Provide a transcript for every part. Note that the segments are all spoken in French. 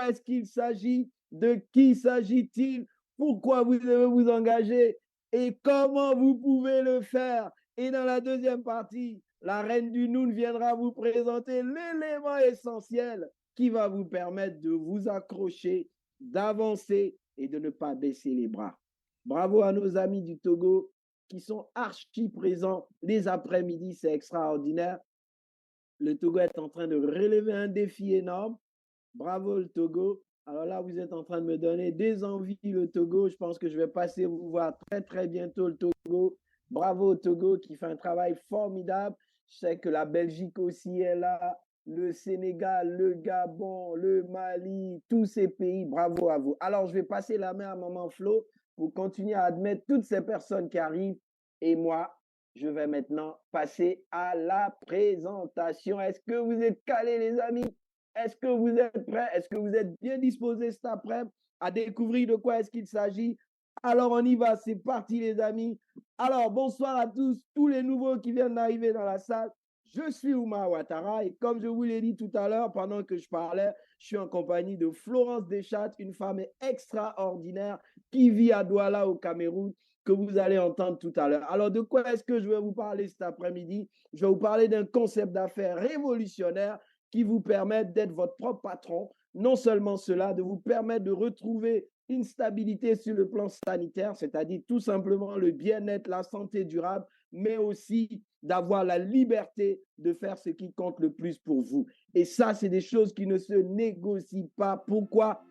est-ce qu'il s'agit? De qui s'agit-il? Pourquoi vous devez vous engager? Et comment vous pouvez le faire? Et dans la deuxième partie, la reine du Noun viendra vous présenter l'élément essentiel qui va vous permettre de vous accrocher, d'avancer et de ne pas baisser les bras. Bravo à nos amis du Togo qui sont archi présents les après-midi, c'est extraordinaire. Le Togo est en train de relever un défi énorme. Bravo le Togo. Alors là, vous êtes en train de me donner des envies, le Togo. Je pense que je vais passer vous voir très, très bientôt, le Togo. Bravo au Togo qui fait un travail formidable. Je sais que la Belgique aussi est là, le Sénégal, le Gabon, le Mali, tous ces pays. Bravo à vous. Alors, je vais passer la main à Maman Flo pour continuer à admettre toutes ces personnes qui arrivent. Et moi, je vais maintenant passer à la présentation. Est-ce que vous êtes calés, les amis? Est-ce que vous êtes prêts? Est-ce que vous êtes bien disposés cet après à découvrir de quoi est-ce qu'il s'agit? Alors, on y va. C'est parti, les amis. Alors, bonsoir à tous les nouveaux qui viennent d'arriver dans la salle. Je suis Oumar Ouattara et comme je vous l'ai dit tout à l'heure, pendant que je parlais, je suis en compagnie de Florence Deschâtes, une femme extraordinaire qui vit à Douala au Cameroun, que vous allez entendre tout à l'heure. Alors, de quoi est-ce que je vais vous parler cet après-midi? Je vais vous parler d'un concept d'affaires révolutionnaire qui vous permettent d'être votre propre patron. Non seulement cela, de vous permettre de retrouver une stabilité sur le plan sanitaire, c'est-à-dire tout simplement le bien-être, la santé durable, mais aussi d'avoir la liberté de faire ce qui compte le plus pour vous. Et ça, c'est des choses qui ne se négocient pas. Pourquoi?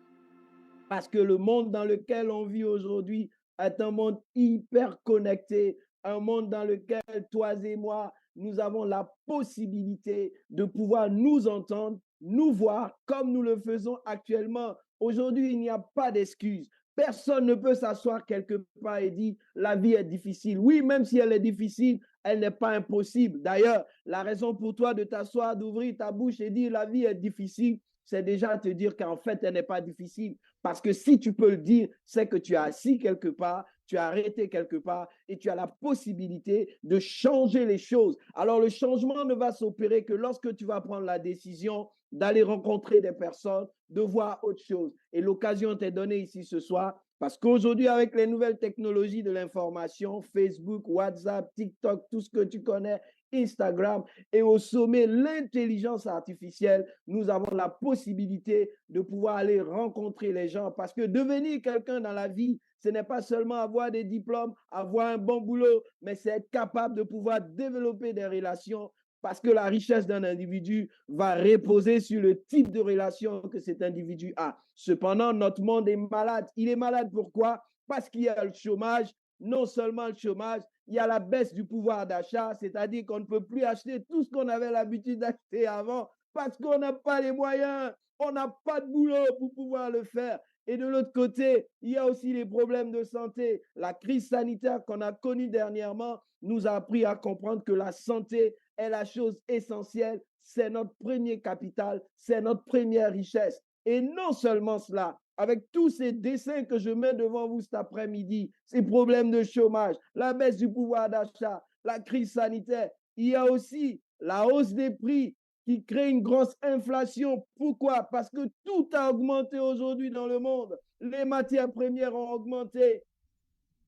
Parce que le monde dans lequel on vit aujourd'hui est un monde hyper connecté, un monde dans lequel toi et moi, nous avons la possibilité de pouvoir nous entendre, nous voir comme nous le faisons actuellement. Aujourd'hui, il n'y a pas d'excuse. Personne ne peut s'asseoir quelque part et dire la vie est difficile. Oui, même si elle est difficile, elle n'est pas impossible. D'ailleurs, la raison pour toi de t'asseoir, d'ouvrir ta bouche et dire la vie est difficile, c'est déjà te dire qu'en fait, elle n'est pas difficile. Parce que si tu peux le dire, c'est que tu as assis quelque part, tu as arrêté quelque part et tu as la possibilité de changer les choses. Alors le changement ne va s'opérer que lorsque tu vas prendre la décision d'aller rencontrer des personnes, de voir autre chose. Et l'occasion t'est donnée ici ce soir parce qu'aujourd'hui, avec les nouvelles technologies de l'information, Facebook, WhatsApp, TikTok, tout ce que tu connais, Instagram, et au sommet, l'intelligence artificielle, nous avons la possibilité de pouvoir aller rencontrer les gens parce que devenir quelqu'un dans la vie, ce n'est pas seulement avoir des diplômes, avoir un bon boulot, mais c'est être capable de pouvoir développer des relations parce que la richesse d'un individu va reposer sur le type de relation que cet individu a. Cependant, notre monde est malade. Il est malade pourquoi? Parce qu'il y a le chômage. Non seulement le chômage, il y a la baisse du pouvoir d'achat, c'est-à-dire qu'on ne peut plus acheter tout ce qu'on avait l'habitude d'acheter avant parce qu'on n'a pas les moyens, on n'a pas de boulot pour pouvoir le faire. Et de l'autre côté, il y a aussi les problèmes de santé. La crise sanitaire qu'on a connue dernièrement nous a appris à comprendre que la santé est la chose essentielle, c'est notre premier capital, c'est notre première richesse. Et non seulement cela, avec tous ces dessins que je mets devant vous cet après-midi, ces problèmes de chômage, la baisse du pouvoir d'achat, la crise sanitaire, il y a aussi la hausse des prix qui crée une grosse inflation. Pourquoi? Parce que tout a augmenté aujourd'hui dans le monde. Les matières premières ont augmenté,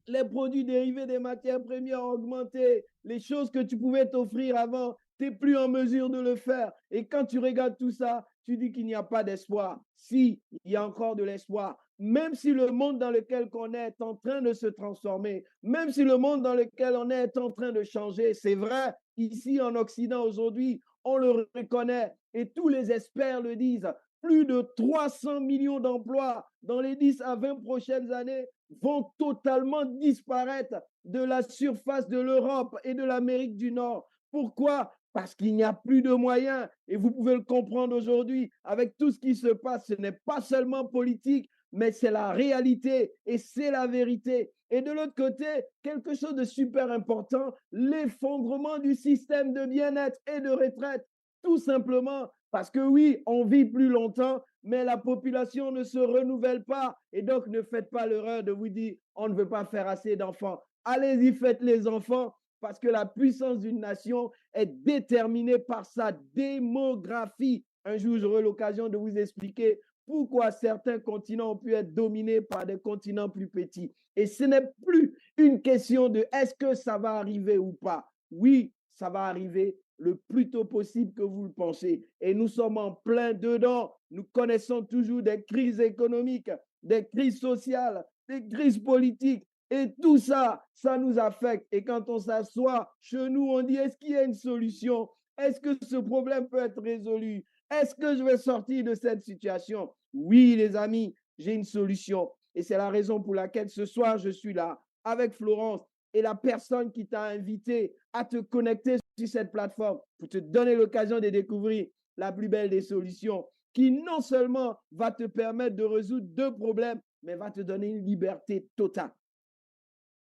les produits dérivés des matières premières ont augmenté, les choses que tu pouvais t'offrir avant, tu n'es plus en mesure de le faire. Et quand tu regardes tout ça, tu dis qu'il n'y a pas d'espoir. Si, il y a encore de l'espoir. Même si le monde dans lequel on est en train de se transformer, même si le monde dans lequel on est en train de changer, c'est vrai, ici en Occident aujourd'hui, on le reconnaît et tous les experts le disent, plus de 300 millions d'emplois dans les 10 à 20 prochaines années vont totalement disparaître de la surface de l'Europe et de l'Amérique du Nord. Pourquoi? Parce qu'il n'y a plus de moyens. Et vous pouvez le comprendre aujourd'hui, avec tout ce qui se passe, ce n'est pas seulement politique, mais c'est la réalité et c'est la vérité. Et de l'autre côté, quelque chose de super important, l'effondrement du système de bien-être et de retraite. Tout simplement parce que oui, on vit plus longtemps, mais la population ne se renouvelle pas. Et donc, ne faites pas l'erreur de vous dire, on ne veut pas faire assez d'enfants. Allez-y, faites les enfants, parce que la puissance d'une nation est déterminée par sa démographie. Un jour, j'aurai l'occasion de vous expliquer pourquoi certains continents ont pu être dominés par des continents plus petits. Et ce n'est plus une question de est-ce que ça va arriver ou pas. Oui, ça va arriver le plus tôt possible que vous le pensez. Et nous sommes en plein dedans. Nous connaissons toujours des crises économiques, des crises sociales, des crises politiques. Et tout ça, ça nous affecte. Et quand on s'assoit chez nous, on dit, est-ce qu'il y a une solution? Est-ce que ce problème peut être résolu? Est-ce que je vais sortir de cette situation? Oui, les amis, j'ai une solution. Et c'est la raison pour laquelle ce soir, je suis là avec Florence et la personne qui t'a invité à te connecter sur cette plateforme pour te donner l'occasion de découvrir la plus belle des solutions qui non seulement va te permettre de résoudre 2 problèmes, mais va te donner une liberté totale.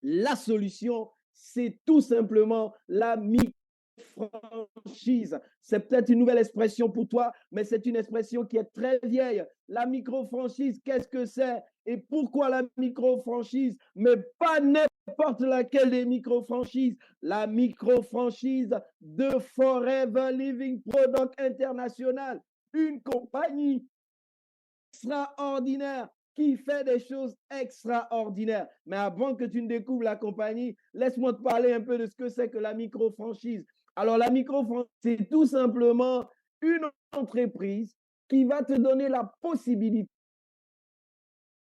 La solution, c'est tout simplement la micro-franchise. C'est peut-être une nouvelle expression pour toi, mais c'est une expression qui est très vieille. La micro-franchise, qu'est-ce que c'est et pourquoi la micro-franchise, mais pas n'importe laquelle des micro-franchises. La micro-franchise de Forever Living Product International, une compagnie extraordinaire qui fait des choses extraordinaires. Mais avant que tu ne découvres la compagnie, laisse-moi te parler un peu de ce que c'est que la micro-franchise. Alors, la micro-franchise, c'est tout simplement une entreprise qui va te donner la possibilité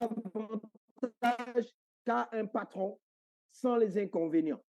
d'avantage qu'à un patron sans les inconvénients.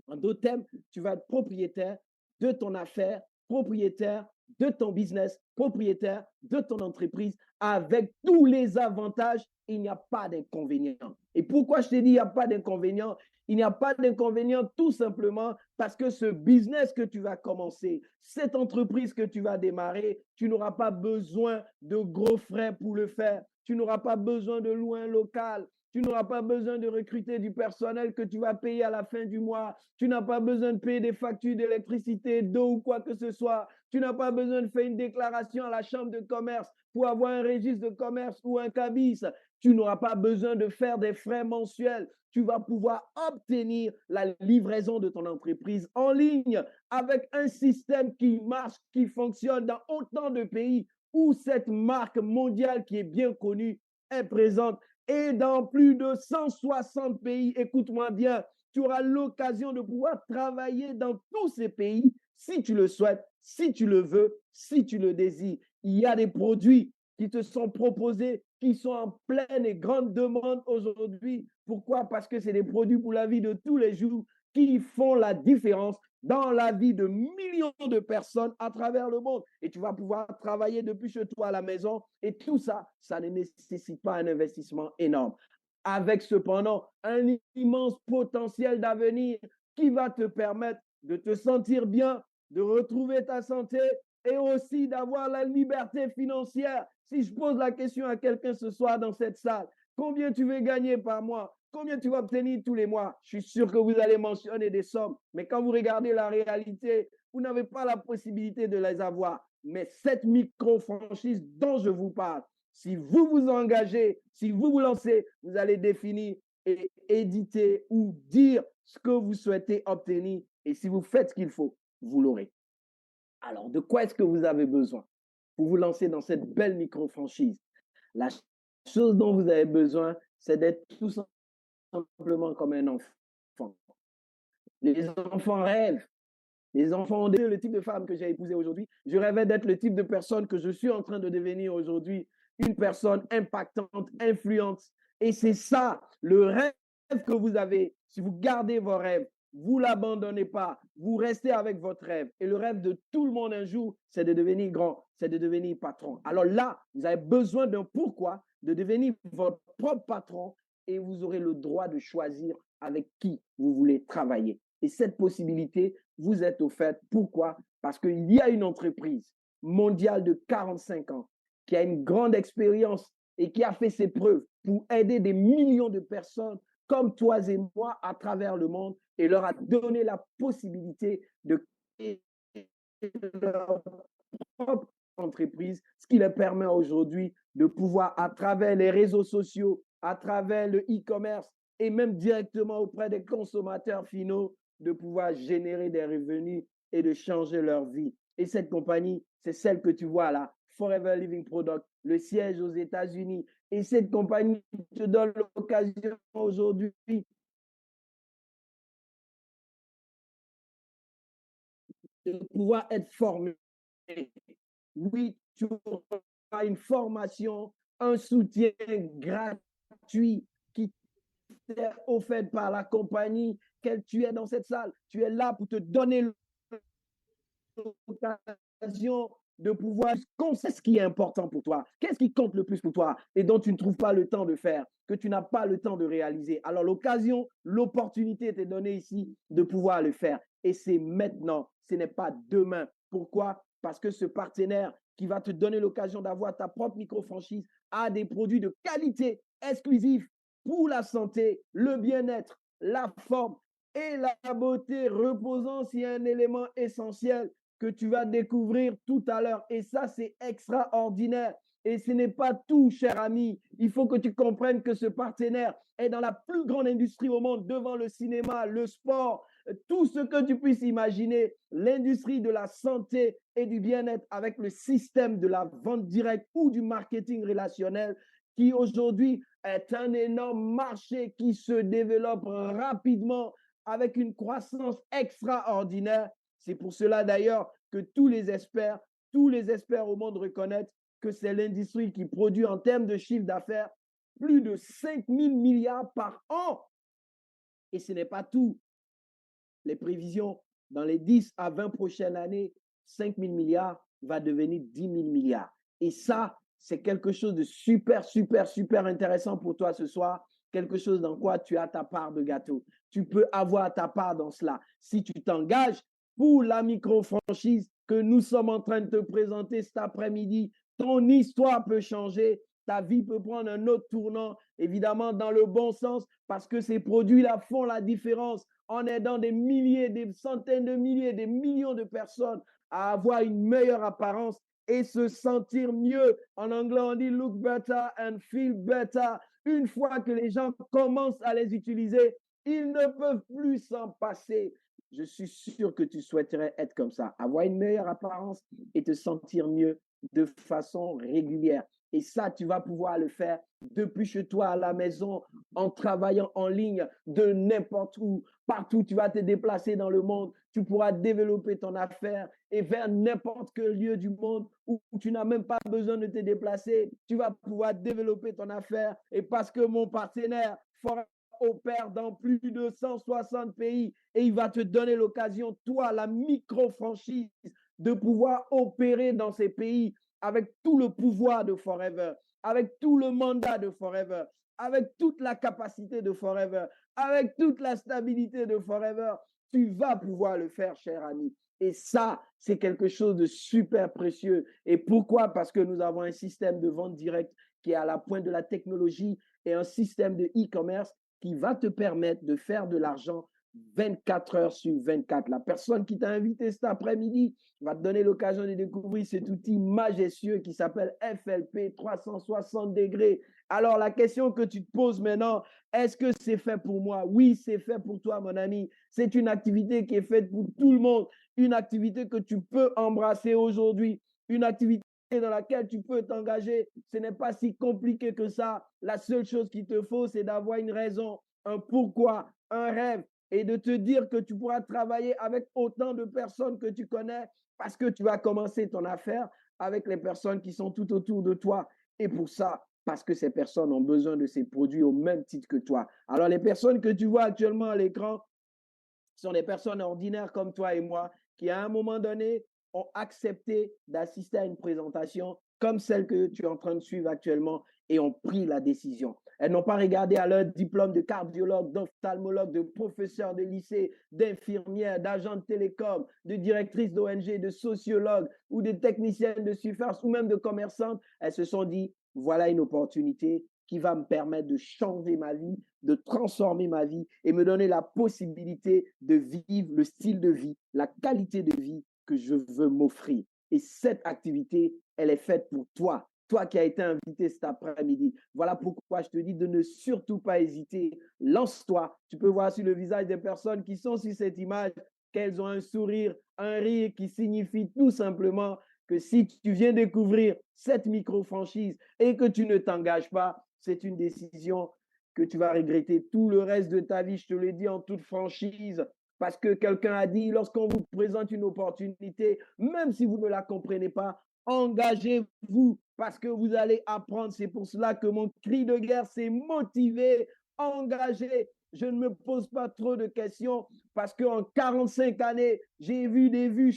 En d'autres termes, tu vas être propriétaire de ton affaire, propriétaire de ton business, propriétaire de ton entreprise avec tous les avantages. Il n'y a pas d'inconvénient. Et pourquoi je te dis il n'y a pas d'inconvénient? Il n'y a pas d'inconvénient tout simplement parce que ce business que tu vas commencer, cette entreprise que tu vas démarrer, tu n'auras pas besoin de gros frais pour le faire. Tu n'auras pas besoin de louer un local. Tu n'auras pas besoin de recruter du personnel que tu vas payer à la fin du mois. Tu n'as pas besoin de payer des factures d'électricité, d'eau ou quoi que ce soit. Tu n'as pas besoin de faire une déclaration à la chambre de commerce pour avoir un registre de commerce ou un cabis. Tu n'auras pas besoin de faire des frais mensuels. Tu vas pouvoir obtenir la livraison de ton entreprise en ligne avec un système qui marche, qui fonctionne dans autant de pays où cette marque mondiale qui est bien connue est présente. Et dans plus de 160 pays, écoute-moi bien, tu auras l'occasion de pouvoir travailler dans tous ces pays si tu le souhaites, si tu le veux, si tu le désires. Il y a des produits qui te sont proposés, qui sont en pleine et grande demande aujourd'hui. Pourquoi? Parce que c'est des produits pour la vie de tous les jours qui font la différence dans la vie de millions de personnes à travers le monde. Et tu vas pouvoir travailler depuis chez toi à la maison. Et tout ça, ça ne nécessite pas un investissement énorme. Avec cependant un immense potentiel d'avenir qui va te permettre de te sentir bien, de retrouver ta santé et aussi d'avoir la liberté financière. Si je pose la question à quelqu'un ce soir dans cette salle, combien tu veux gagner par mois? Combien tu vas obtenir tous les mois? Je suis sûr que vous allez mentionner des sommes, mais quand vous regardez la réalité, vous n'avez pas la possibilité de les avoir. Mais cette micro-franchise dont je vous parle, si vous vous engagez, si vous vous lancez, vous allez définir et éditer ou dire ce que vous souhaitez obtenir. Et si vous faites ce qu'il faut, vous l'aurez. Alors, de quoi est-ce que vous avez besoin pour vous lancer dans cette belle micro-franchise? La chose dont vous avez besoin, c'est d'être tout simplement comme un enfant. Les enfants rêvent. Les enfants ont le type de femme que j'ai épousée aujourd'hui. Je rêvais d'être le type de personne que je suis en train de devenir aujourd'hui. Une personne impactante, influente. Et c'est ça, le rêve que vous avez. Si vous gardez vos rêves, vous ne l'abandonnez pas. Vous restez avec votre rêve. Et le rêve de tout le monde un jour, c'est de devenir grand, c'est de devenir patron. Alors là, vous avez besoin d'un pourquoi, de devenir votre propre patron et vous aurez le droit de choisir avec qui vous voulez travailler. Et cette possibilité vous est offerte. Pourquoi? Parce qu'il y a une entreprise mondiale de 45 ans qui a une grande expérience et qui a fait ses preuves pour aider des millions de personnes comme toi et moi à travers le monde et leur a donné la possibilité de créer leur propre entreprise, ce qui leur permet aujourd'hui de pouvoir, à travers les réseaux sociaux, à travers le e-commerce et même directement auprès des consommateurs finaux, de pouvoir générer des revenus et de changer leur vie. Et cette compagnie, c'est celle que tu vois là, Forever Living Product, le siège aux États-Unis. Et cette compagnie te donne l'occasion aujourd'hui de pouvoir être formé. Oui, tu auras une formation, un soutien gratuit qui t'est offert par la compagnie qu'elle tu es dans cette salle. Tu es là pour te donner l'occasion de pouvoir c'est ce qui est important pour toi. Qu'est-ce qui compte le plus pour toi et dont tu ne trouves pas le temps de faire, que tu n'as pas le temps de réaliser. Alors l'occasion, l'opportunité t'est donnée ici de pouvoir le faire. Et c'est maintenant, ce n'est pas demain. Pourquoi? Parce que ce partenaire qui va te donner l'occasion d'avoir ta propre micro-franchise a des produits de qualité exclusifs pour la santé, le bien-être, la forme et la beauté reposant sur un élément essentiel que tu vas découvrir tout à l'heure. Et ça, c'est extraordinaire. Et ce n'est pas tout, cher ami. Il faut que tu comprennes que ce partenaire est dans la plus grande industrie au monde, devant le cinéma, le sport, tout ce que tu puisses imaginer, l'industrie de la santé et du bien-être avec le système de la vente directe ou du marketing relationnel qui aujourd'hui est un énorme marché qui se développe rapidement avec une croissance extraordinaire. C'est pour cela d'ailleurs que tous les experts au monde reconnaissent que c'est l'industrie qui produit en termes de chiffre d'affaires plus de 5 000 milliards par an. Et ce n'est pas tout. Les prévisions dans les 10 à 20 prochaines années, 5 000 milliards va devenir 10 000 milliards. Et ça, c'est quelque chose de super, super, super intéressant pour toi ce soir. Quelque chose dans quoi tu as ta part de gâteau. Tu peux avoir ta part dans cela. Si tu t'engages pour la micro-franchise que nous sommes en train de te présenter cet après-midi, ton histoire peut changer, ta vie peut prendre un autre tournant, évidemment dans le bon sens, parce que ces produits-là font la différence en aidant des milliers, des centaines de milliers, des millions de personnes à avoir une meilleure apparence et se sentir mieux. En anglais, on dit look better and feel better. Une fois que les gens commencent à les utiliser, ils ne peuvent plus s'en passer. Je suis sûr que tu souhaiterais être comme ça, avoir une meilleure apparence et te sentir mieux de façon régulière. Et ça, tu vas pouvoir le faire depuis chez toi à la maison, en travaillant en ligne, de n'importe où. Partout, tu vas te déplacer dans le monde. Tu pourras développer ton affaire et vers n'importe quel lieu du monde où tu n'as même pas besoin de te déplacer. Tu vas pouvoir développer ton affaire. Et parce que mon partenaire opère dans plus de 160 pays et il va te donner l'occasion, toi, la micro-franchise, de pouvoir opérer dans ces pays avec tout le pouvoir de Forever, avec tout le mandat de Forever, avec toute la capacité de Forever, avec toute la stabilité de Forever. Tu vas pouvoir le faire, cher ami. Et ça, c'est quelque chose de super précieux. Et pourquoi? Parce que nous avons un système de vente directe qui est à la pointe de la technologie et un système de e-commerce qui va te permettre de faire de l'argent 24 heures sur 24. La personne qui t'a invité cet après-midi va te donner l'occasion de découvrir cet outil majestueux qui s'appelle FLP 360 degrés. Alors, la question que tu te poses maintenant, est-ce que c'est fait pour moi? Oui, c'est fait pour toi, mon ami. C'est une activité qui est faite pour tout le monde. Une activité que tu peux embrasser aujourd'hui. Une activité dans laquelle tu peux t'engager. Ce n'est pas si compliqué que ça. La seule chose qu'il te faut, c'est d'avoir une raison, un pourquoi, un rêve et de te dire que tu pourras travailler avec autant de personnes que tu connais parce que tu vas commencer ton affaire avec les personnes qui sont tout autour de toi. Et pour ça, parce que ces personnes ont besoin de ces produits au même titre que toi. Alors, les personnes que tu vois actuellement à l'écran sont des personnes ordinaires comme toi et moi qui, à un moment donné, ont accepté d'assister à une présentation comme celle que tu es en train de suivre actuellement et ont pris la décision. Elles n'ont pas regardé à leur diplôme de cardiologue, d'ophtalmologue, de professeur de lycée, d'infirmière, d'agent de télécom, de directrice d'ONG, de sociologue ou de technicienne de surface ou même de commerçante. Elles se sont dit, voilà une opportunité qui va me permettre de changer ma vie, de transformer ma vie et me donner la possibilité de vivre le style de vie, la qualité de vie que je veux m'offrir. Et cette activité, elle est faite pour toi, toi qui as été invité cet après-midi. Voilà pourquoi je te dis de ne surtout pas hésiter. Lance-toi. Tu peux voir sur le visage des personnes qui sont sur cette image qu'elles ont un sourire, un rire qui signifie tout simplement que si tu viens découvrir cette micro-franchise et que tu ne t'engages pas, c'est une décision que tu vas regretter tout le reste de ta vie. Je te le dis en toute franchise, parce que quelqu'un a dit, lorsqu'on vous présente une opportunité, même si vous ne la comprenez pas, engagez-vous parce que vous allez apprendre. C'est pour cela que mon cri de guerre, c'est motiver, engager. Je ne me pose pas trop de questions parce qu'en 45 années, j'ai vu des vies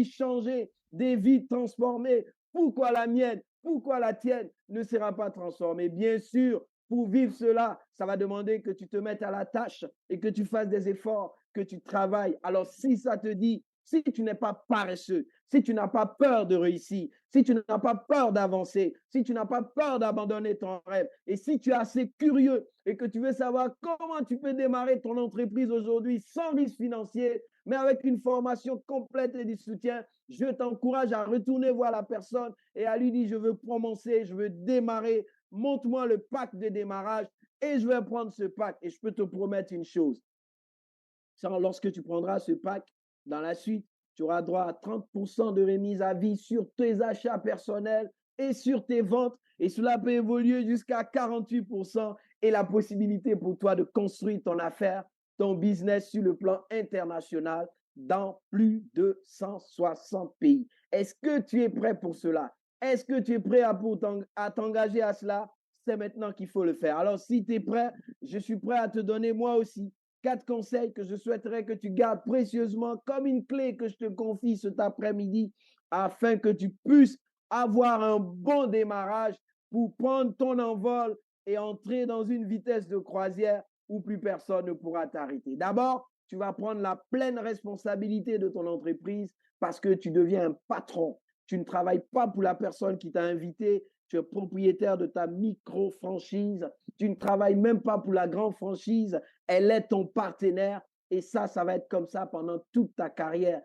changer, des vies transformées. Pourquoi la mienne, pourquoi la tienne ne sera pas transformée? Bien sûr, pour vivre cela, ça va demander que tu te mettes à la tâche et que tu fasses des efforts, que tu travailles. Alors, si ça te dit, si tu n'es pas paresseux, si tu n'as pas peur de réussir, si tu n'as pas peur d'avancer, si tu n'as pas peur d'abandonner ton rêve, et si tu es assez curieux et que tu veux savoir comment tu peux démarrer ton entreprise aujourd'hui sans risque financier, mais avec une formation complète et du soutien, je t'encourage à retourner voir la personne et à lui dire, je veux commencer, je veux démarrer, montre-moi le pack de démarrage et je vais prendre ce pack. Et je peux te promettre une chose, lorsque tu prendras ce pack, dans la suite, tu auras droit à 30% de remise à vie sur tes achats personnels et sur tes ventes. Et cela peut évoluer jusqu'à 48% et la possibilité pour toi de construire ton affaire, ton business sur le plan international dans plus de 160 pays. Est-ce que tu es prêt pour cela? Est-ce que tu es prêt à t'engager à cela? C'est maintenant qu'il faut le faire. Alors, si tu es prêt, je suis prêt à te donner moi aussi 4 conseils que je souhaiterais que tu gardes précieusement comme une clé que je te confie cet après-midi afin que tu puisses avoir un bon démarrage pour prendre ton envol et entrer dans une vitesse de croisière où plus personne ne pourra t'arrêter. D'abord, tu vas prendre la pleine responsabilité de ton entreprise parce que tu deviens un patron. Tu ne travailles pas pour la personne qui t'a invité, tu es propriétaire de ta micro-franchise. Tu ne travailles même pas pour la grande franchise. Elle est ton partenaire. Et ça va être comme ça pendant toute ta carrière.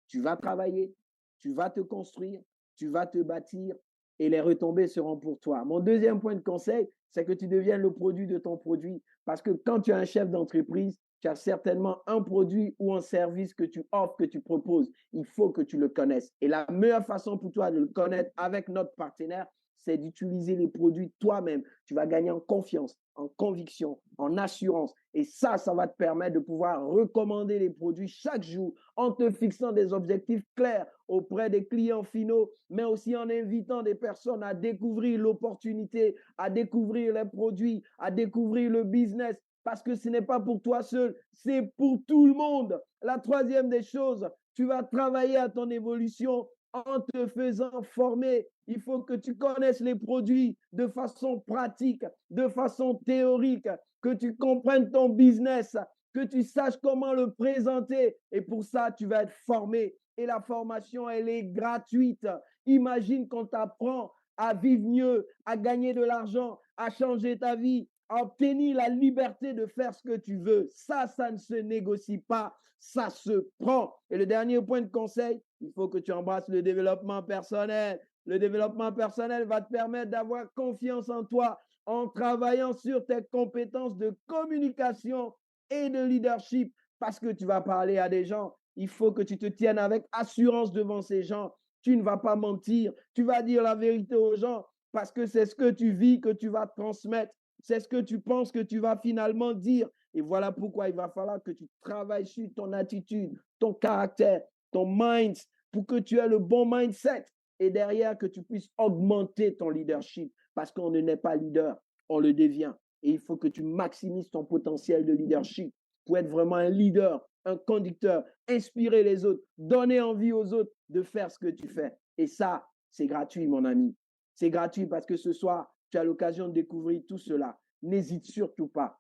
Tu vas travailler, tu vas te construire, tu vas te bâtir et les retombées seront pour toi. Mon deuxième point de conseil, c'est que tu deviennes le produit de ton produit. Parce que quand tu es un chef d'entreprise, tu as certainement un produit ou un service que tu offres, que tu proposes. Il faut que tu le connaisses. Et la meilleure façon pour toi de le connaître avec notre partenaire, c'est d'utiliser les produits toi-même. Tu vas gagner en confiance, en conviction, en assurance. Et ça va te permettre de pouvoir recommander les produits chaque jour en te fixant des objectifs clairs auprès des clients finaux, mais aussi en invitant des personnes à découvrir l'opportunité, à découvrir les produits, à découvrir le business, parce que ce n'est pas pour toi seul, c'est pour tout le monde. La troisième des choses, tu vas travailler à ton évolution en te faisant former. Il faut que tu connaisses les produits de façon pratique, de façon théorique, que tu comprennes ton business, que tu saches comment le présenter. Et pour ça, tu vas être formé. Et la formation, elle est gratuite. Imagine qu'on t'apprend à vivre mieux, à gagner de l'argent, à changer ta vie, à obtenir la liberté de faire ce que tu veux. Ça ne se négocie pas, ça se prend. Et le dernier point de conseil, il faut que tu embrasses le développement personnel. Le développement personnel va te permettre d'avoir confiance en toi en travaillant sur tes compétences de communication et de leadership parce que tu vas parler à des gens. Il faut que tu te tiennes avec assurance devant ces gens. Tu ne vas pas mentir. Tu vas dire la vérité aux gens parce que c'est ce que tu vis que tu vas transmettre. C'est ce que tu penses que tu vas finalement dire. Et voilà pourquoi il va falloir que tu travailles sur ton attitude, ton caractère, ton mind, pour que tu aies le bon mindset. Et derrière, que tu puisses augmenter ton leadership. Parce qu'on ne naît pas leader, on le devient. Et il faut que tu maximises ton potentiel de leadership pour être vraiment un leader, un conducteur, inspirer les autres, donner envie aux autres de faire ce que tu fais. Et ça, c'est gratuit, mon ami. C'est gratuit parce que ce soir, tu as l'occasion de découvrir tout cela. N'hésite surtout pas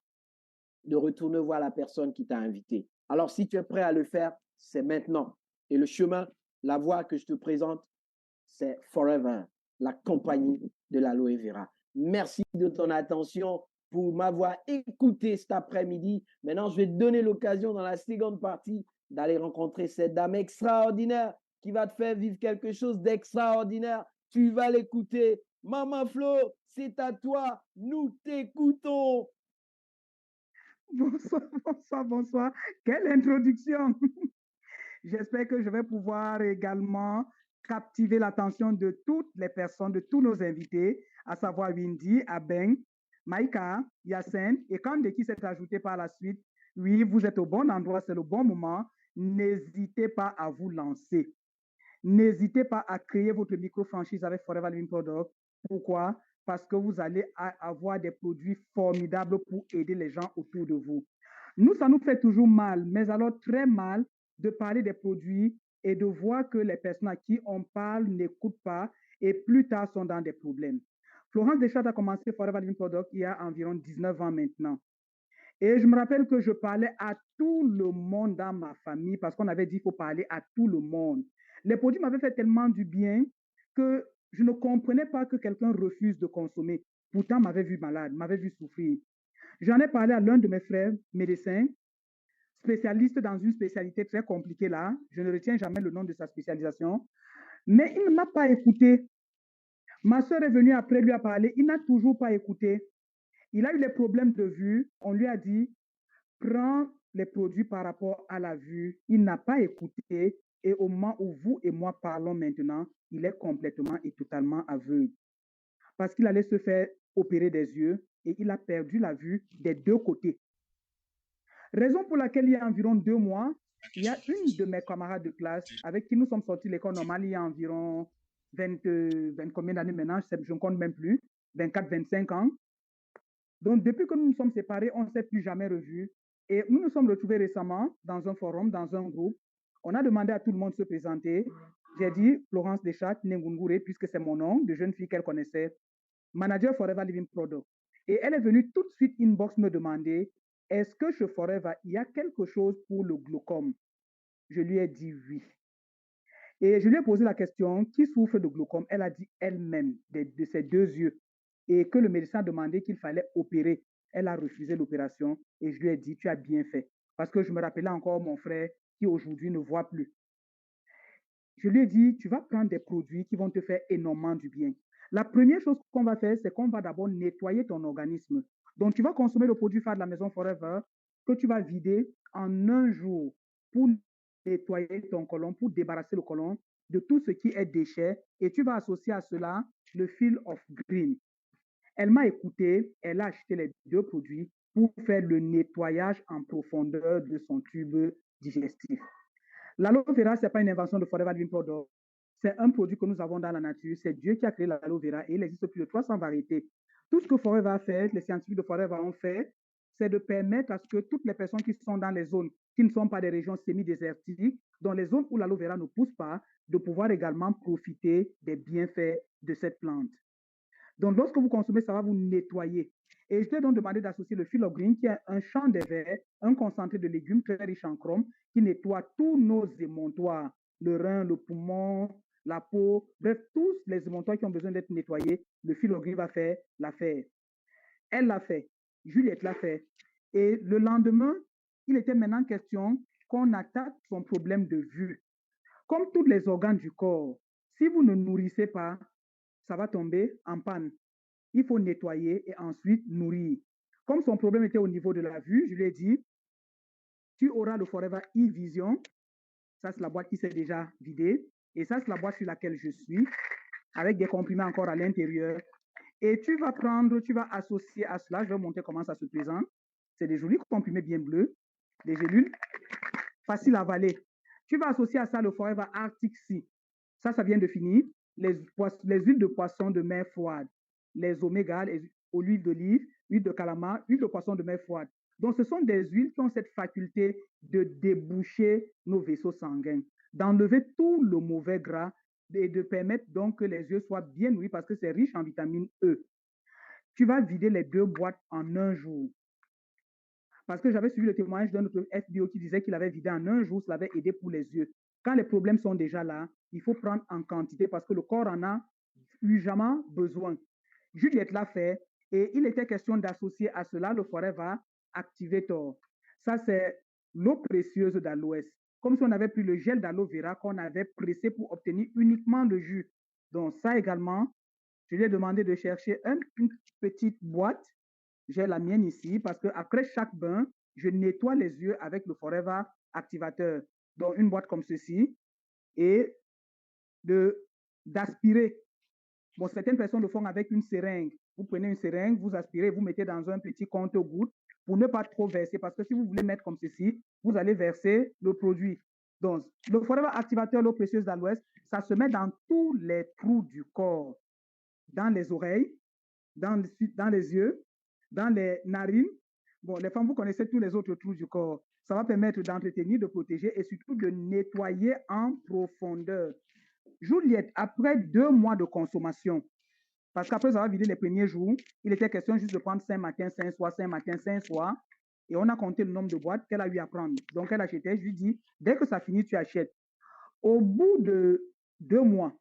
de retourner voir la personne qui t'a invité. Alors, si tu es prêt à le faire, c'est maintenant. Et le chemin, la voie que je te présente, c'est Forever, la compagnie de l'aloe vera. Merci de ton attention pour m'avoir écouté cet après-midi. Maintenant, je vais te donner l'occasion dans la seconde partie d'aller rencontrer cette dame extraordinaire qui va te faire vivre quelque chose d'extraordinaire. Tu vas l'écouter. Maman Flo, c'est à toi. Nous t'écoutons. Bonsoir, bonsoir, bonsoir. Quelle introduction! J'espère que je vais pouvoir également captivé l'attention de toutes les personnes, de tous nos invités, à savoir Windy, Abeng, Maïka, Yacine et Kande qui s'est ajouté par la suite. Oui, vous êtes au bon endroit, c'est le bon moment. N'hésitez pas à vous lancer. N'hésitez pas à créer votre micro-franchise avec Forever Living Product. Pourquoi? Parce que vous allez avoir des produits formidables pour aider les gens autour de vous. Nous, ça nous fait toujours mal, mais alors très mal de parler des produits et de voir que les personnes à qui on parle n'écoutent pas et plus tard sont dans des problèmes. Florence Deschamps a commencé Forever Living Product il y a environ 19 ans maintenant. Et je me rappelle que je parlais à tout le monde dans ma famille parce qu'on avait dit qu'il faut parler à tout le monde. Les produits m'avaient fait tellement du bien que je ne comprenais pas que quelqu'un refuse de consommer. Pourtant, m'avait vu malade, m'avait vu souffrir. J'en ai parlé à l'un de mes frères médecins, spécialiste dans une spécialité très compliquée là. Je ne retiens jamais le nom de sa spécialisation. Mais il ne m'a pas écouté. Ma soeur est venue après lui a parlé. Il n'a toujours pas écouté. Il a eu des problèmes de vue. On lui a dit, prends les produits par rapport à la vue. Il n'a pas écouté. Et au moment où vous et moi parlons maintenant, il est complètement et totalement aveugle. Parce qu'il allait se faire opérer des yeux et il a perdu la vue des deux côtés. Raison pour laquelle il y a environ 2 mois, il y a une de mes camarades de classe avec qui nous sommes sortis de l'école normale il y a environ 20 combien d'années maintenant, je ne compte même plus, 24, 25 ans. Donc, depuis que nous nous sommes séparés, on ne s'est plus jamais revus. Et nous nous sommes retrouvés récemment dans un forum, dans un groupe. On a demandé à tout le monde de se présenter. J'ai dit Florence Deschamps Nengungure, puisque c'est mon nom, de jeune fille qu'elle connaissait, manager Forever Living Product. Et elle est venue tout de suite inbox me demander, est-ce que chez Forever, il y a quelque chose pour le glaucome? Je lui ai dit oui. Et je lui ai posé la question, qui souffre de glaucome? Elle a dit elle-même, de ses deux yeux. Et que le médecin a demandé qu'il fallait opérer. Elle a refusé l'opération et je lui ai dit, tu as bien fait. Parce que je me rappelais encore mon frère qui aujourd'hui ne voit plus. Je lui ai dit, tu vas prendre des produits qui vont te faire énormément du bien. La première chose qu'on va faire, c'est qu'on va d'abord nettoyer ton organisme. Donc, tu vas consommer le produit phare de la maison Forever que tu vas vider en un jour pour nettoyer ton côlon, pour débarrasser le côlon de tout ce qui est déchets. Et tu vas associer à cela le Feel of Green. Elle m'a écouté, elle a acheté les deux produits pour faire le nettoyage en profondeur de son tube digestif. L'aloe vera, ce n'est pas une invention de Forever Living Product. C'est un produit que nous avons dans la nature. C'est Dieu qui a créé l'aloe vera et il existe plus de 300 variétés. Tout ce que Forever a fait, les scientifiques de Forever ont fait, c'est de permettre à ce que toutes les personnes qui sont dans les zones qui ne sont pas des régions semi-désertiques, dans les zones où l'aloe vera ne pousse pas, de pouvoir également profiter des bienfaits de cette plante. Donc, lorsque vous consommez, ça va vous nettoyer. Et je t'ai donc demandé d'associer le Feel of Green, qui est un champ de verre, un concentré de légumes très riche en chrome, qui nettoie tous nos émontoires, le rein, le poumon, la peau, bref, tous les émontoires qui ont besoin d'être nettoyés, le Feel of Green va faire l'affaire. Elle l'a fait, Juliette l'a fait. Et le lendemain, il était maintenant question qu'on attaque son problème de vue. Comme tous les organes du corps, si vous ne nourrissez pas, ça va tomber en panne. Il faut nettoyer et ensuite nourrir. Comme son problème était au niveau de la vue, je lui ai dit, tu auras le Forever e-Vision. Ça, c'est la boîte qui s'est déjà vidée. Et ça, c'est la boîte sur laquelle je suis, avec des comprimés encore à l'intérieur. Et tu vas associer à cela, je vais montrer comment ça se présente. C'est des jolis comprimés bien bleus, des gélules, faciles à avaler. Tu vas associer à ça le Forever Arctic Sea. Ça vient de finir. Les huiles de poisson de mer froide, les omégas, l'huile d'olive, huile de calamar, huile de poisson de mer froide. Donc, ce sont des huiles qui ont cette faculté de déboucher nos vaisseaux sanguins, d'enlever tout le mauvais gras et de permettre donc que les yeux soient bien nourris parce que c'est riche en vitamine E. Tu vas vider les deux boîtes en un jour. Parce que j'avais suivi le témoignage d'un autre FBO qui disait qu'il avait vidé en un jour, cela avait aidé pour les yeux. Quand les problèmes sont déjà là, il faut prendre en quantité parce que le corps en a urgemment besoin. Juliette l'a fait et il était question d'associer à cela le Forever Activator. Ça, c'est l'eau précieuse d'aloès. Comme si on avait pris le gel d'aloe vera qu'on avait pressé pour obtenir uniquement le jus. Donc ça également, je lui ai demandé de chercher une petite boîte. J'ai la mienne ici parce qu'après chaque bain, je nettoie les yeux avec le Forever Activateur. Donc, une boîte comme ceci. Et d'aspirer. Bon, certaines personnes le font avec une seringue. Vous prenez une seringue, vous aspirez, vous mettez dans un petit compte-gouttes pour ne pas trop verser. Parce que si vous voulez mettre comme ceci, vous allez verser le produit. Donc, le Forever Activateur l'eau précieuse d'Aloès, ça se met dans tous les trous du corps. Dans les oreilles, dans les yeux, dans les narines. Bon, les femmes, vous connaissez tous les autres trous du corps. Ça va permettre d'entretenir, de protéger et surtout de nettoyer en profondeur. Juliette, après 2 mois de consommation, parce qu'après avoir vidé les premiers jours, il était question juste de prendre 5 matins, 5 soirs, 5 matins, 5 soirs. Et on a compté le nombre de boîtes qu'elle a eu à prendre. Donc, elle achetait. Je lui dis, dès que ça finit, tu achètes. Au bout de 2 mois,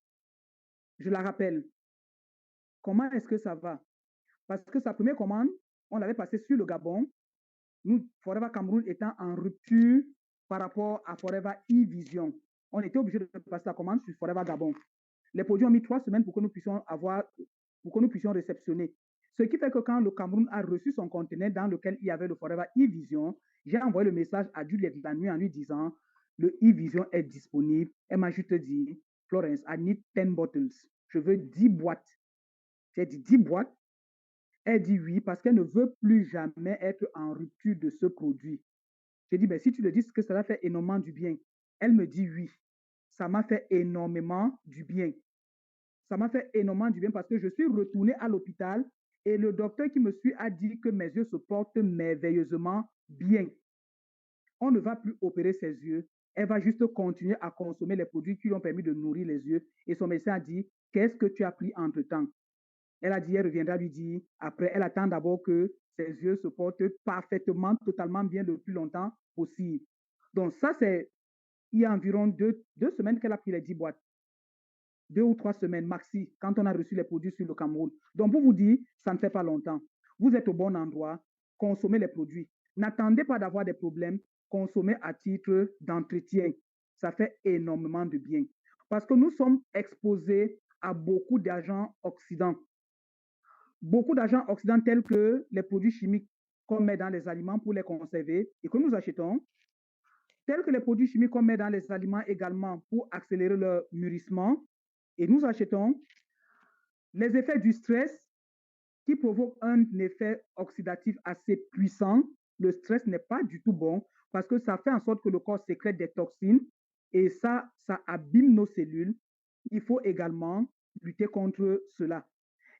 je la rappelle, comment est-ce que ça va? Parce que sa première commande, on l'avait passée sur le Gabon. Nous, Forever Cameroun étant en rupture par rapport à Forever e-Vision. On était obligé de passer la commande sur Forever Gabon. Les produits ont mis 3 semaines pour que nous puissions réceptionner. Ce qui fait que quand le Cameroun a reçu son conteneur dans lequel il y avait le Forever e-Vision, j'ai envoyé le message à Juliette la nuit en lui disant le e-Vision est disponible. Elle m'a juste dit, Florence, I need 10 bottles. Je veux 10 boîtes. J'ai dit 10 boîtes. Elle dit oui parce qu'elle ne veut plus jamais être en rupture de ce produit. J'ai dit, ben, si tu le dis, que ça fait énormément du bien. Elle me dit oui. Ça m'a fait énormément du bien. Ça m'a fait énormément du bien parce que je suis retournée à l'hôpital et le docteur qui me suit a dit que mes yeux se portent merveilleusement bien. On ne va plus opérer ses yeux. Elle va juste continuer à consommer les produits qui lui ont permis de nourrir les yeux. Et son médecin a dit, qu'est-ce que tu as pris entre-temps? Elle a dit, elle reviendra lui dire, après, elle attend d'abord que ses yeux se portent parfaitement, totalement bien le plus longtemps possible. Donc ça, c'est il y a environ 2 semaines qu'elle a pris les 10 boîtes. 2 ou 3 semaines maxi, quand on a reçu les produits sur le Cameroun. Donc, pour vous dire, ça ne fait pas longtemps. Vous êtes au bon endroit, consommez les produits. N'attendez pas d'avoir des problèmes, consommez à titre d'entretien. Ça fait énormément de bien. Parce que nous sommes exposés à beaucoup d'agents oxydants. Beaucoup d'agents oxydants tels que les produits chimiques qu'on met dans les aliments pour les conserver et que nous achetons, tels que les produits chimiques qu'on met dans les aliments également pour accélérer leur mûrissement. Et nous achetons les effets du stress qui provoquent un effet oxydatif assez puissant. Le stress n'est pas du tout bon parce que ça fait en sorte que le corps sécrète des toxines et ça abîme nos cellules. Il faut également lutter contre cela.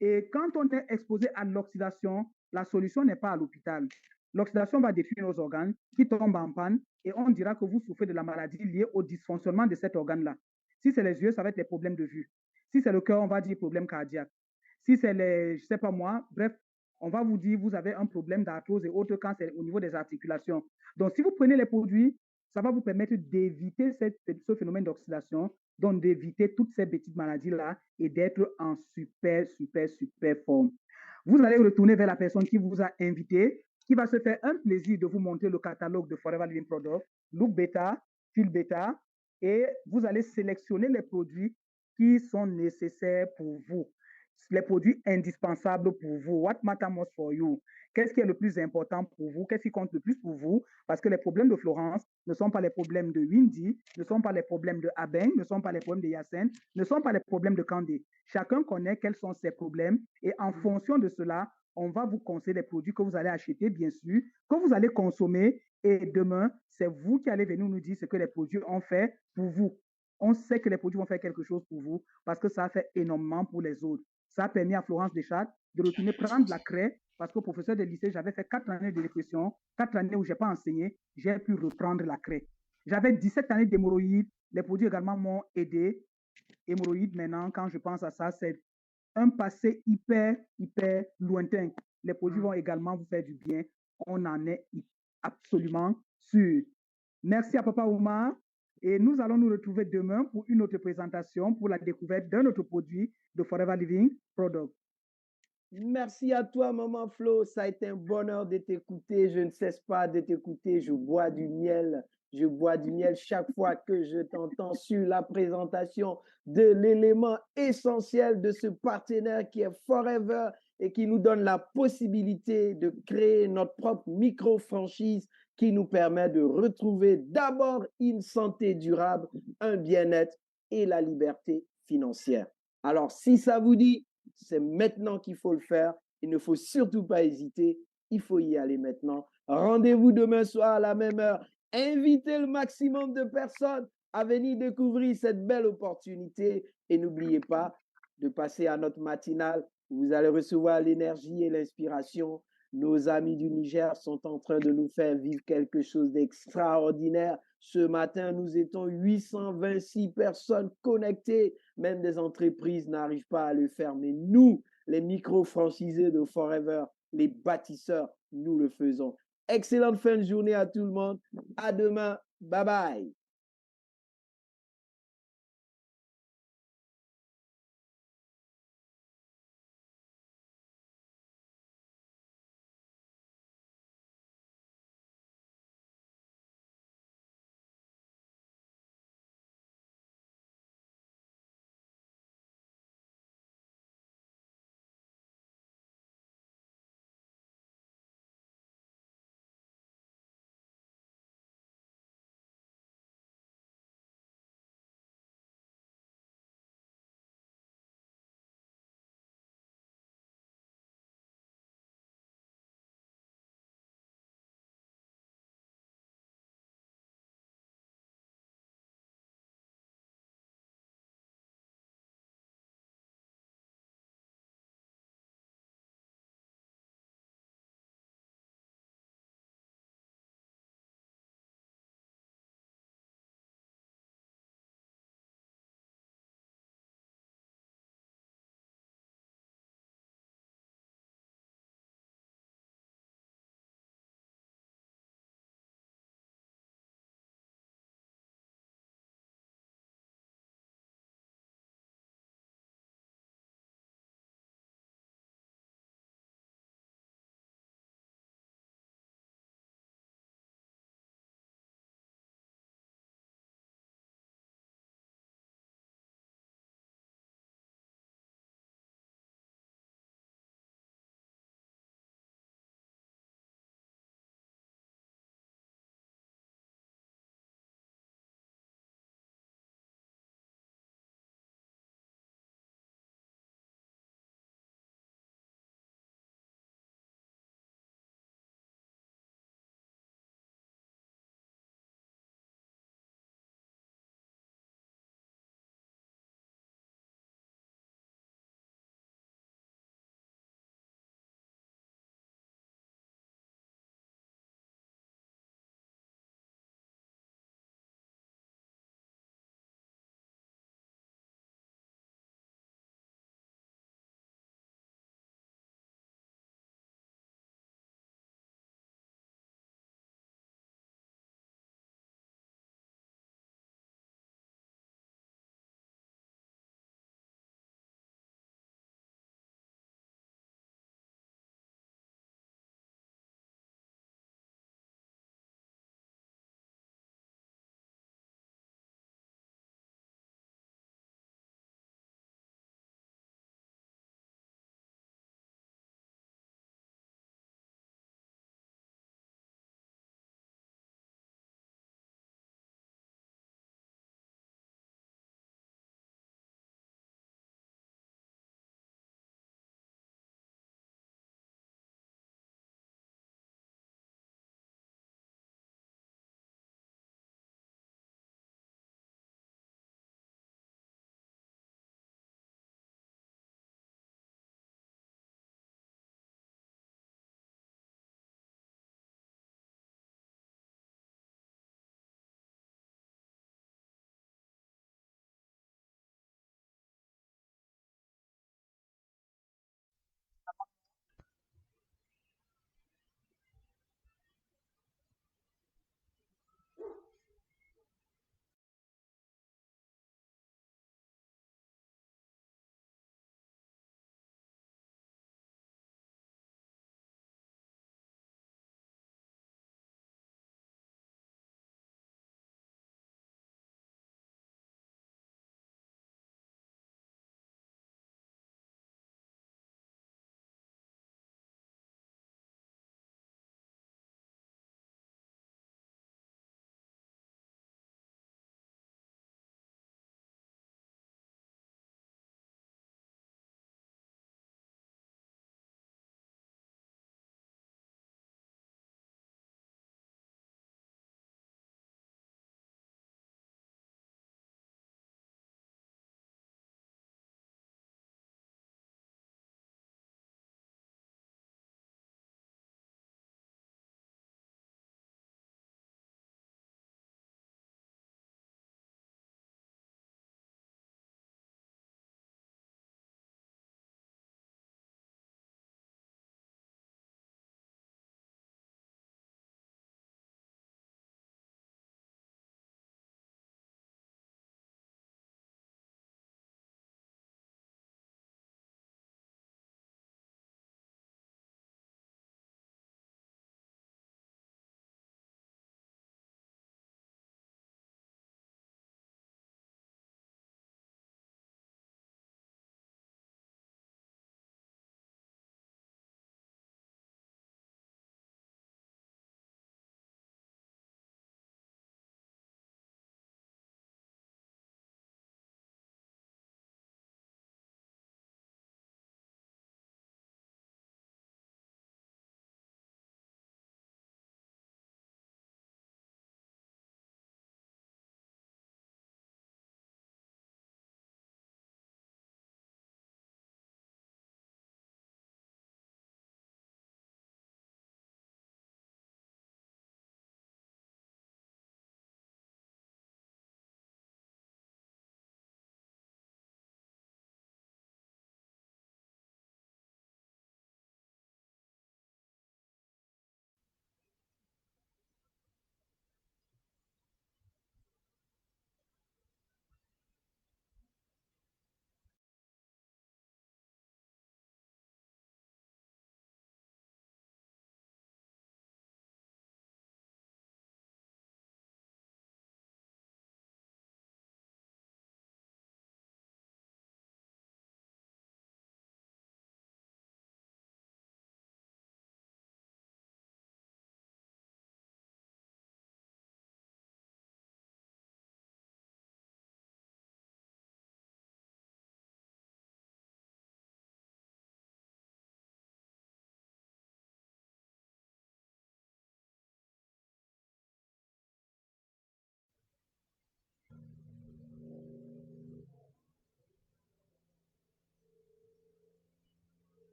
Et quand on est exposé à l'oxydation, la solution n'est pas à l'hôpital. L'oxydation va détruire nos organes qui tombent en panne et on dira que vous souffrez de la maladie liée au dysfonctionnement de cet organe-là. Si c'est les yeux, ça va être les problèmes de vue. Si c'est le cœur, on va dire problème cardiaque. Si c'est les, je ne sais pas moi, bref, on va vous dire vous avez un problème d'arthrose et autres quand c'est au niveau des articulations. Donc, si vous prenez les produits, ça va vous permettre d'éviter ce phénomène d'oxydation, donc d'éviter toutes ces petites maladies-là et d'être en super forme. Vous allez retourner vers la personne qui vous a invité, qui va se faire un plaisir de vous montrer le catalogue de Forever Living Product, Look Beta, Feel Beta, et vous allez sélectionner les produits qui sont nécessaires pour vous, les produits indispensables pour vous. What matters most for you? Qu'est-ce qui est le plus important pour vous? Qu'est-ce qui compte le plus pour vous? Parce que les problèmes de Florence ne sont pas les problèmes de Windy, ne sont pas les problèmes de Abeng, ne sont pas les problèmes de Yacine, ne sont pas les problèmes de Kandé. Chacun connaît quels sont ses problèmes et en fonction de cela, on va vous conseiller les produits que vous allez acheter, bien sûr, que vous allez consommer et demain, c'est vous qui allez venir nous dire ce que les produits ont fait pour vous. On sait que les produits vont faire quelque chose pour vous parce que ça a fait énormément pour les autres. Ça a permis à Florence Deschâtres de retourner prendre la craie parce qu'au professeur de lycée, j'avais fait 4 années de dépression, 4 années où je n'ai pas enseigné, j'ai pu reprendre la craie. J'avais 17 années d'hémorroïdes, les produits également m'ont aidé. Hémorroïdes, maintenant, quand je pense à ça, c'est un passé hyper lointain. Les produits vont également vous faire du bien, on en est absolument sûr. Merci à Papa Oumar. Et nous allons nous retrouver demain pour une autre présentation pour la découverte d'un autre produit de Forever Living Product. Merci à toi, Maman Flo. Ça a été un bonheur de t'écouter. Je ne cesse pas de t'écouter. Je bois du miel. Je bois du miel chaque fois que je t'entends sur la présentation de l'élément essentiel de ce partenaire qui est Forever et qui nous donne la possibilité de créer notre propre micro-franchise qui nous permet de retrouver d'abord une santé durable, un bien-être et la liberté financière. Alors, si ça vous dit, c'est maintenant qu'il faut le faire. Il ne faut surtout pas hésiter. Il faut y aller maintenant. Rendez-vous demain soir à la même heure. Invitez le maximum de personnes à venir découvrir cette belle opportunité. Et n'oubliez pas de passer à notre matinale. Vous allez recevoir l'énergie et l'inspiration. Nos amis du Niger sont en train de nous faire vivre quelque chose d'extraordinaire. Ce matin, nous étions 826 personnes connectées. Même des entreprises n'arrivent pas à le faire. Mais nous, les micro-franchisés de Forever, les bâtisseurs, nous le faisons. Excellente fin de journée à tout le monde. À demain. Bye bye.